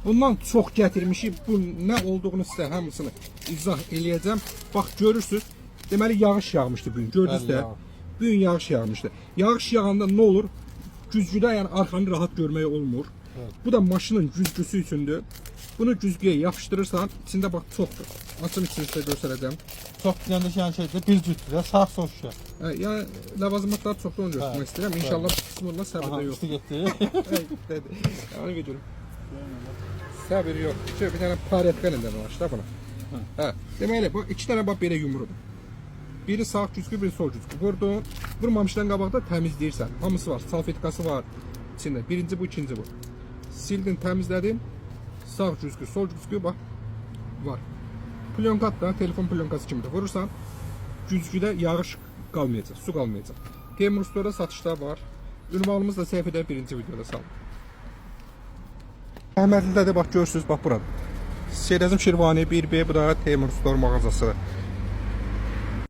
Bundan çox gətirmişik. Bu nə olduğunu sizə hamısını izah eləyəcəm. Bax görürsüz. Deməli yağış yağmışdı bu gün. Gördünüz də. Bu gün yağış yağmışdı. Yağış yağanda nə olur? Güzgüdə yəni arxanı rahat görmək olmur. Evet. Bu da maşının güzgüsü üçündür. Bunu güzgüyə yapışdırırsan, içində bax çoxdur. Açın içini sizə göstərəcəm. Çox deyəndə şeydir, bir cütdür, sağ sol şüşə. Yəni ləvazimatlar çoxdur, onu göstərmək istəyirəm. İnşallah bismillah səbirdə yox. Üstü getdi. Dedi. Yəni görürüm. Səbir yox. Şöyle bir dənə paretka ilə var da buna. Hə. Deməli bu iki dənə bax belə yumrudur. Biri sağ güzgü, biri sol güzgü. Vurdun. Vurmamışdan qabaqda təmizləyirsən. Hamısı var. Salfetkası var içində. Birinci bu, ikinci bu. Sildin, təmizlədin. Sağ güzgü, sol güzgü bax var. Plyonkat da telefon plyonkası kimidir. Vurursan güzgüdə yağış qalmayacaq, su qalmayacaq. Teymur Store'da satışlar var. Ünvanımız da səhifədə birinci videoda sal. Əhmədlidə də bax görürsünüz bax burada. Sedəzim Şirvani 1B, bu da Teymur Store mağazası.